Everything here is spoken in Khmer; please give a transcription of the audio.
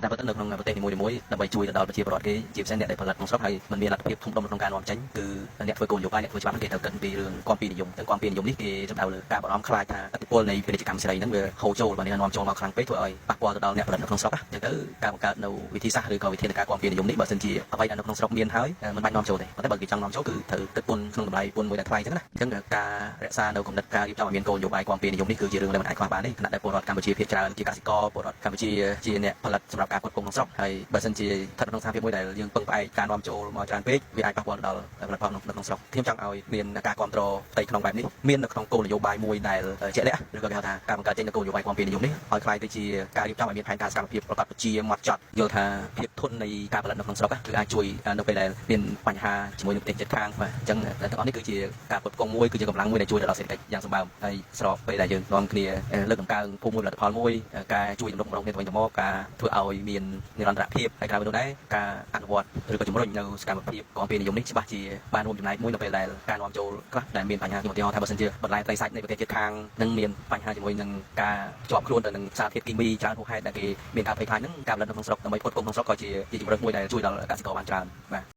តែបើទៅនៅក្នុងប្រទេសនីមួយៗដើម្បីជួយទៅដល់ប្រជាពលរដ្ឋគេជាពិសេសអ្នកដែលផលិតក្នុងស្រុកហើយមិនមានលទ្ធភាពធំដុំក្នុងការនាំចេញគឺអ្នកធ្វើគោលនយោបាយអ្នកធ្វើច្បាប់គេត្រូវគិតពីរឿងគាំពារនិយមទាំងគាំពារនិយមនេះគេសំដៅលើការបារម្ភខ្លាចថាឥទ្ធិពលនៃពាណិជ្ជកម្មសេរីហ្នឹងវាហូរចូលបើនេះនាំចូលមកខ្លាំងពេកធ្វើឲ្យប៉ះពាល់ទៅដល់អ្នកផលិតនៅក្នុងស្រុកអញ្ចឹងទៅការបង្កើតនៅវិធីសាស្ត្រឬក៏វិធានការគាំពារនិយមនេះបើសិនជាអ្វីដែលនៅក្នុងស្រុកមានហើយមិនបាច់នាំចូលទេប៉ុន្តែបើគេចង់នាំចូលគឺត្រូវគិតពន្ធក្នុងតម្លៃពន្ធមួយដែលថ្លៃអញ្ចឹងណាអញ្ចឹងការរក្សានៅគំនិតការរៀបចំឲ្យមានគោលនយោបាយគាំពារនិយមនេះគឺជារឿងដែលមិនអាចខ្វះបានទេខណៈដែលពលរដ្ឋកម្ពុជាភាគច្រើនជាកសិករពលរដ្ឋកម្ពុជាជាអ្នកផលិតសម្រាប់ការផ្គត់ផ្គង់ក្នុងស្រុកហើយបើសិនជាស្ថិតក្នុងស្ថានភាពមួយដែលយើងពឹងផ្អែកការនាំចូលមកច្រើនពេកវាអាចប៉ះពាល់ដល់ផលិតផលក្នុងស្រុកខ្ញុំចង់ឲ្យមានការគ្រប់គ្រងផ្ទៃក្នុងបែបនេះមាននៅក្នុងគោលនយោបាយមួយដែលជាក់លាក់ឬក៏គេហៅថាការបង្កើតចេញនូវគោលនយោបាយគាំពារនិយមនេះឲ្យខ្លាយទៅជាការរៀបចំឲ្យមានផែនការសកម្មភាពប្រកបប្រជាម៉ត់ចត់យល់ថាភាពធន់នៃការផលិតនៅក្នុងស្រុកគឺអាចជួយនៅពេលដែលមានបញ្ហាជាមួយនឹងប្រទេសជិតខាងបាទអញ្ចឹងទាំងអស់នេះគឺជាការផ្គត់ផ្គង់មួយគឺជាកម្លាំងមួយដែលជួយដល់សេដ្ឋកិច្ចយ៉ាងសម្បើមហើយស្របពេលដែលយើងនាំគ្នាលើកតម្កើងភូមិមួយផលិតផលមួយការជួយរំលឹកម្ដងគ្នាទៅវិញទៅមកការធ្វើឲ្យមាននិរន្តរភាពហើយក្រៅពីនោះដែរការអនុវត្តឬក៏ជំរុញនៅសកម្មភាពគាំពារនិយមនេះច្បាស់ជាបានរួមចំណែកមួយនៅពេលដែលការនាំចូលខ្លះដែលមានបញ្ហាជាឧទាហរណ៍ថាបើសិនជាបន្លែត្រីសាច់នៃប្រទេសជិតខាងនឹងមានបញ្ហាជាមួយនឹងការជាប់ខ្លួនទៅនឹងសារធាតុគីមីច្រើនហួសហេតុដែលគេមានការភ័យខ្លាចនឹងការផលិតនៅក្នុងស្រុកដើម្បីផ្គត់ផ្គង់ក្នុងស្រុកក៏ជាជម្រើសមួយដែលជួយដល់កសិករបានច្រើនបាទ